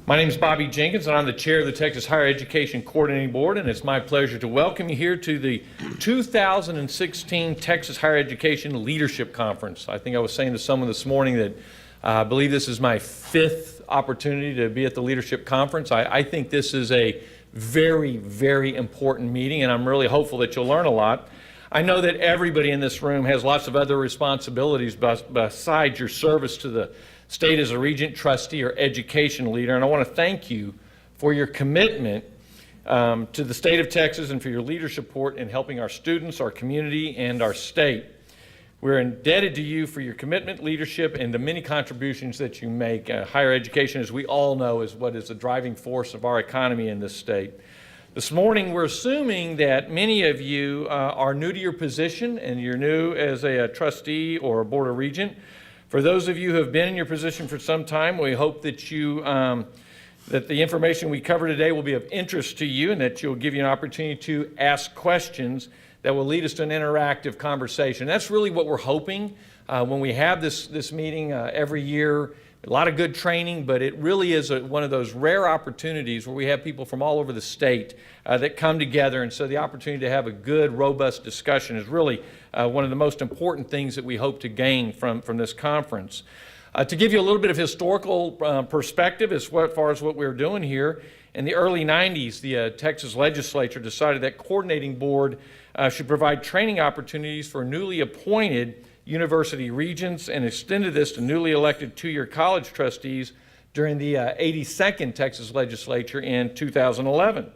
My name is Bobby Jenkins, and I'm the chair of the Texas Higher Education Coordinating Board, and it's my pleasure to welcome you here to the 2016 Texas Higher Education Leadership Conference. I think I was saying to someone this morning that I believe this is my fifth opportunity to be at the Leadership Conference. I think this is a very, very important meeting, and I'm really hopeful that you'll learn a lot. I know that everybody in this room has lots of other responsibilities besides your service to the state as a regent, trustee, or education leader, and I want to thank you for your commitment to the state of Texas and for your leadership support in helping our students, our community, and our state. We're indebted to you for your commitment, leadership, and the many contributions that you make. Higher education, as we all know, is what is the driving force of our economy in this state. This morning, we're assuming that many of you are new to your position and you're new as a trustee or a board of regent. For those of you who have been in your position for some time, we hope that that the information we cover today will be of interest to you and that you'll give you an opportunity to ask questions that will lead us to an interactive conversation. That's really what we're hoping when we have this meeting every year. A lot of good training, but it really is one of those rare opportunities where we have people from all over the state that come together, and so the opportunity to have a good, robust discussion is really one of the most important things that we hope to gain from this conference. To give you a little bit of historical perspective as far as what we're doing here, in the early 90s, the Texas legislature decided that coordinating board should provide training opportunities for newly appointed university regents and extended this to newly elected two-year college trustees during the 82nd Texas legislature in 2011.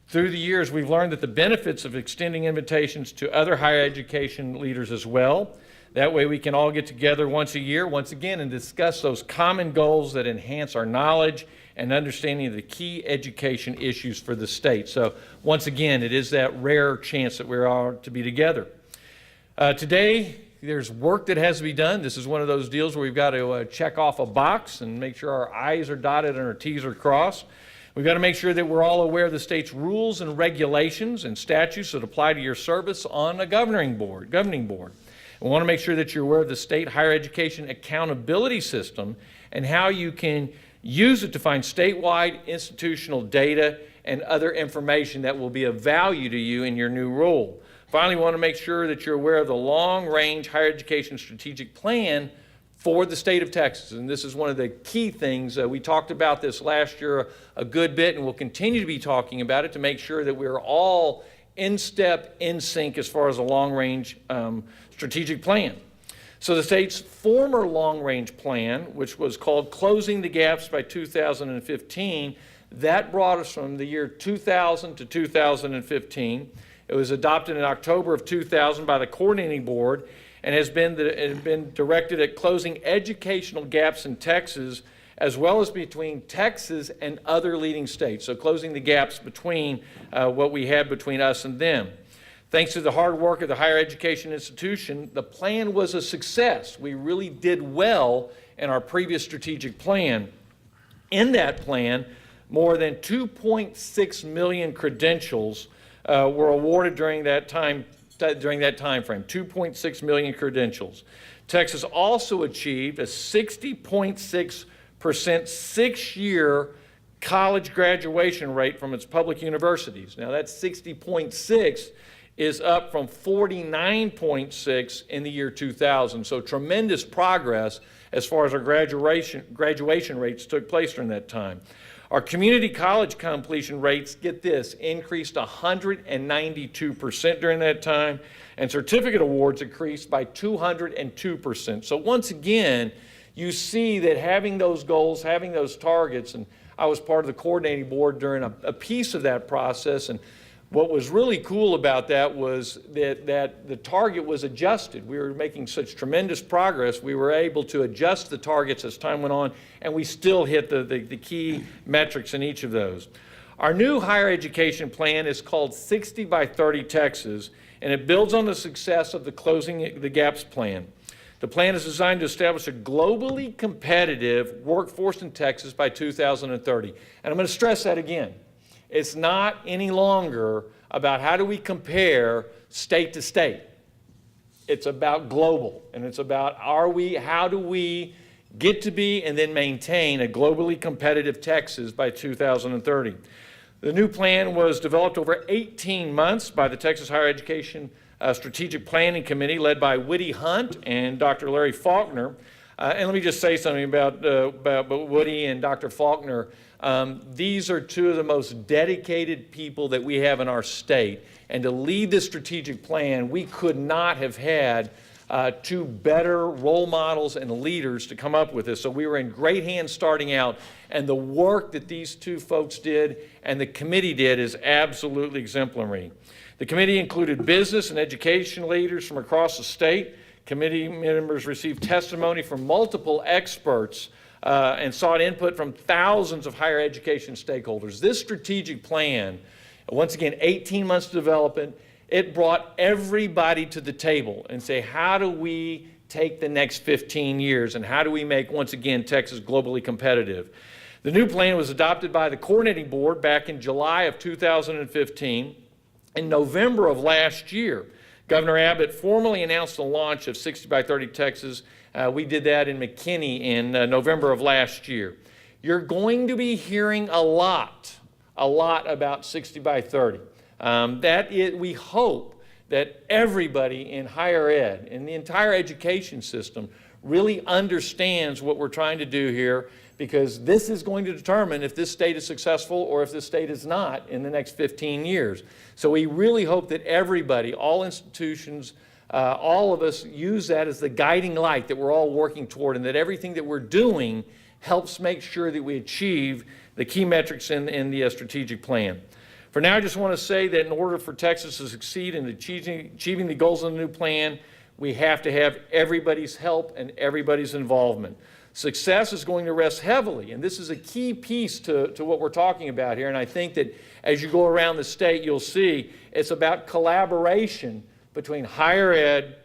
Through the years, we've learned that the benefits of extending invitations to other higher education leaders as well. That way we can all get together once a year, once again, and discuss those common goals that enhance our knowledge and understanding of the key education issues for the state. So once again, it is that rare chance that we're all to be together. Today, there's work that has to be done. This is one of those deals where we've got to check off a box and make sure our I's are dotted and our T's are crossed. We've got to make sure that we're all aware of the state's rules and regulations and statutes that apply to your service on a governing board. We want to make sure that you're aware of the state higher education accountability system and how you can use it to find statewide institutional data and other information that will be of value to you in your new role. Finally, we want to make sure that you're aware of the long-range higher education strategic plan for the state of Texas. And this is one of the key things. We talked about this last year a good bit, and we'll continue to be talking about it to make sure that we're all in step, in sync as far as a long-range strategic plan. So the state's former long-range plan, which was called Closing the Gaps by 2015, that brought us from the year 2000 to 2015. It was adopted in October of 2000 by the coordinating board and has been directed at closing educational gaps in Texas as well as between Texas and other leading states. So closing the gaps between what we had between us and them. Thanks to the hard work of the higher education institution, the plan was a success. We really did well in our previous strategic plan. In that plan, more than 2.6 million credentials were awarded during that time frame, 2.6 million credentials. Texas also achieved a 60.6% 6-year college graduation rate from its public universities. Now that 60.6 is up from 49.6 in the year 2000. So tremendous progress as far as our graduation rates took place during that time. Our community college completion rates, get this, increased 192% during that time, and certificate awards increased by 202%. So once again, you see that having those goals, having those targets, and I was part of the coordinating board during a piece of that process, and what was really cool about that was that the target was adjusted. We were making such tremendous progress, we were able to adjust the targets as time went on, and we still hit the key metrics in each of those. Our new higher education plan is called 60 by 30 Texas, and it builds on the success of the Closing the Gaps plan. The plan is designed to establish a globally competitive workforce in Texas by 2030. And I'm going to stress that again. It's not any longer about how do we compare state to state. It's about global, and it's about how do we get to be and then maintain a globally competitive Texas by 2030. The new plan was developed over 18 months by the Texas Higher Education Strategic Planning Committee led by Woody Hunt and Dr. Larry Faulkner. And let me just say something about Woody and Dr. Faulkner. These are two of the most dedicated people that we have in our state. And to lead this strategic plan, we could not have had two better role models and leaders to come up with this. So we were in great hands starting out, and the work that these two folks did and the committee did is absolutely exemplary. The committee included business and education leaders from across the state. Committee members received testimony from multiple experts and sought input from thousands of higher education stakeholders. This strategic plan, once again, 18 months to develop it brought everybody to the table and say, how do we take the next 15 years and how do we make, once again, Texas globally competitive? The new plan was adopted by the coordinating board back in July of 2015. In November of last year, Governor Abbott formally announced the launch of 60 by 30 Texas. We did that in McKinney in November of last year. You're going to be hearing a lot about 60 by 30. We hope that everybody in higher ed, in the entire education system, really understands what we're trying to do here, because this is going to determine if this state is successful or if this state is not in the next 15 years. So we really hope that everybody, all institutions, all of us use that as the guiding light that we're all working toward, and that everything that we're doing helps make sure that we achieve the key metrics in the strategic plan. For now, I just want to say that in order for Texas to succeed in achieving the goals of the new plan, we have to have everybody's help and everybody's involvement. Success is going to rest heavily, and this is a key piece to what we're talking about here, and I think that as you go around the state, you'll see it's about collaboration between higher ed,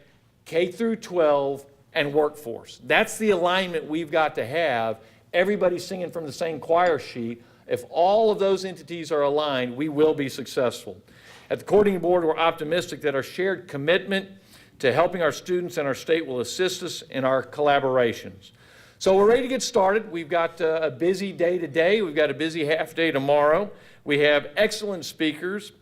K through 12, and workforce. That's the alignment we've got to have. Everybody's singing from the same choir sheet. If all of those entities are aligned, we will be successful. At the coordinating board, we're optimistic that our shared commitment to helping our students and our state will assist us in our collaborations. So we're ready to get started. We've got a busy day today. We've got a busy half day tomorrow. We have excellent speakers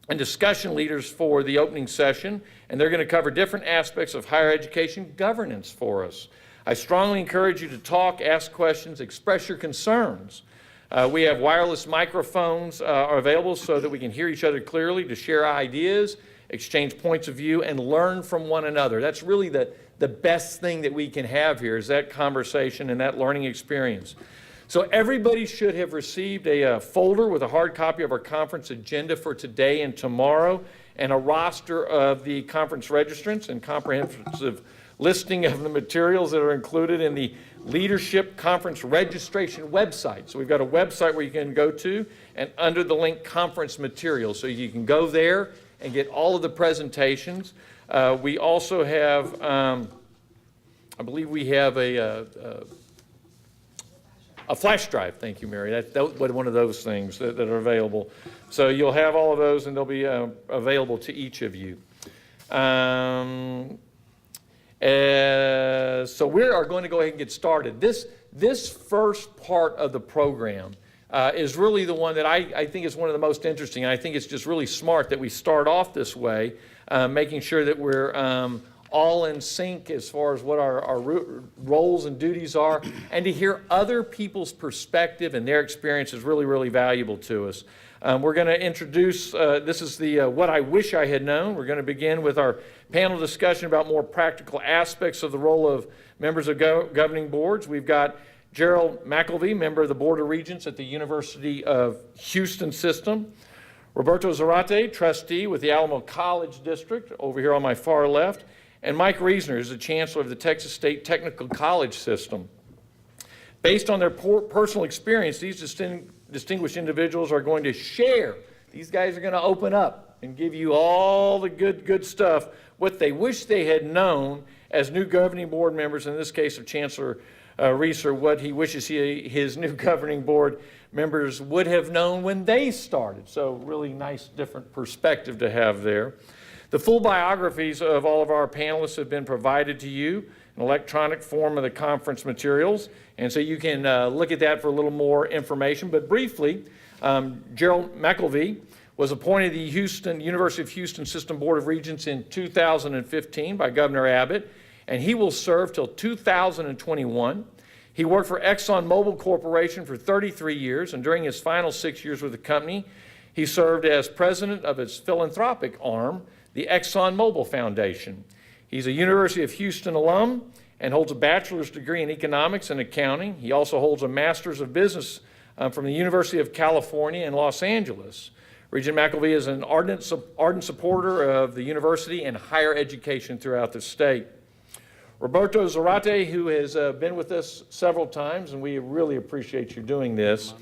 and discussion leaders for the opening session, and they're going to cover different aspects of higher education governance for us. I strongly encourage you to talk, ask questions, express your concerns. We have wireless microphones are available so that we can hear each other clearly, to share ideas, exchange points of view, and learn from one another. That's really the best thing that we can have here, is that conversation and that learning experience. So everybody should have received a folder with a hard copy of our conference agenda for today and tomorrow, and a roster of the conference registrants and comprehensive listing of the materials that are included in the Leadership Conference Registration website. So we've got a website where you can go to, and under the link Conference Materials. So you can go there and get all of the presentations. We also have, I believe we have a flash drive. Thank you, Mary. That's one of those things that are available. So you'll have all of those, and they'll be available to each of you. So we are going to go ahead and get started. This first part of the program is really the one that I think is one of the most interesting. I think it's just really smart that we start off this way, making sure that we're all in sync as far as what our roles and duties are, and to hear other people's perspective and their experience is really, really valuable to us. We're going to introduce, this is the What I Wish I Had Known. We're going to begin with our panel discussion about more practical aspects of the role of members of governing boards. We've got Gerald McElvey, member of the Board of Regents at the University of Houston System. Roberto De Zarate, trustee with the Alamo College District, over here on my far left. And Mike Reeser is the chancellor of the Texas State Technical College System. Based on their personal experience, these distinguished individuals are going to share. These guys are going to open up and give you all the good stuff, what they wish they had known as new governing board members, in this case of Chancellor Reeser, what he wishes his new governing board members would have known when they started. So really nice different perspective to have there. The full biographies of all of our panelists have been provided to you. an electronic form of the conference materials, and so you can look at that for a little more information. But briefly, Gerald McElvey was appointed the University of Houston System Board of Regents in 2015 by Governor Abbott, and he will serve till 2021. He worked for ExxonMobil Corporation for 33 years, and during his final 6 years with the company, he served as president of its philanthropic arm, the ExxonMobil Foundation. He's a University of Houston alum and holds a bachelor's degree in economics and accounting. He also holds a master's of business from the University of California in Los Angeles. Regent McElvey is an ardent supporter of the university and higher education throughout the state. Roberto De Zarate, who has been with us several times, and we really appreciate you doing this.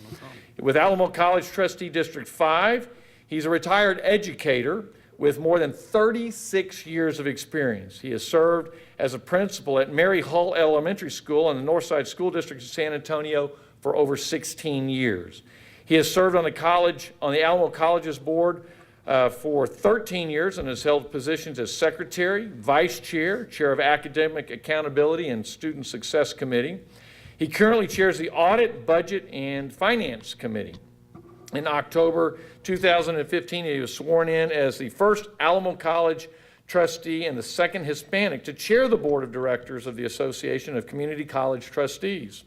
With Alamo College Trustee District 5, he's a retired educator with more than 36 years of experience. He has served as a principal at Mary Hull Elementary School in the Northside School District of San Antonio for over 16 years. He has served on the Alamo College's board for 13 years and has held positions as secretary, vice chair, chair of academic accountability and student success committee. He currently chairs the audit, budget, and finance committee. In October 2015, he was sworn in as the first Alamo College trustee and the second Hispanic to chair the board of directors of the Association of Community College Trustees.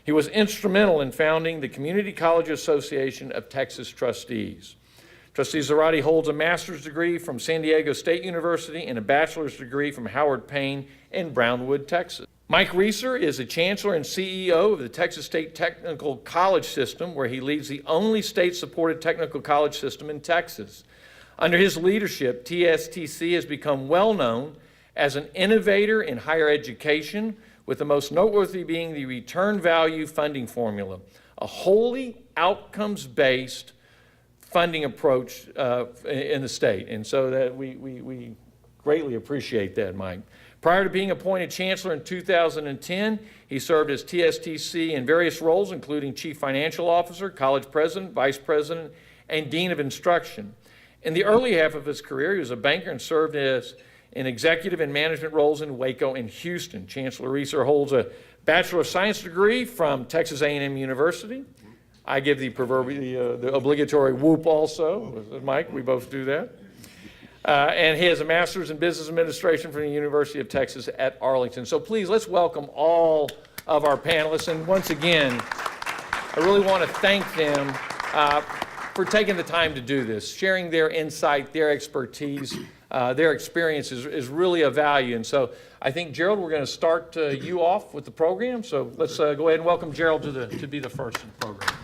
He was instrumental in founding the Community College Association of Texas Trustees. Trustee Zarate holds a master's degree from San Diego State University and a bachelor's degree from Howard Payne in Brownwood, Texas. Mike Reeser is a chancellor and CEO of the Texas State Technical College System, where he leads the only state-supported technical college system in Texas. Under his leadership, TSTC has become well known as an innovator in higher education, with the most noteworthy being the return value funding formula, a wholly outcomes-based funding approach in the state. And so that we greatly appreciate that, Mike. Prior to being appointed chancellor in 2010, he served as TSTC in various roles, including chief financial officer, college president, vice president, and dean of instruction. In the early half of his career, he was a banker and served as in executive and management roles in Waco and Houston. Chancellor Reeser holds a Bachelor of Science degree from Texas A&M University. I give the obligatory whoop also. Mike, we both do that. And he has a master's in business administration from the University of Texas at Arlington. So please, let's welcome all of our panelists. And once again, I really want to thank them for taking the time to do this, sharing their insight, their expertise. Their experience is really of value. And so I think, Gerald, we're going to start you off with the program. So let's go ahead and welcome Gerald to be the first in the program.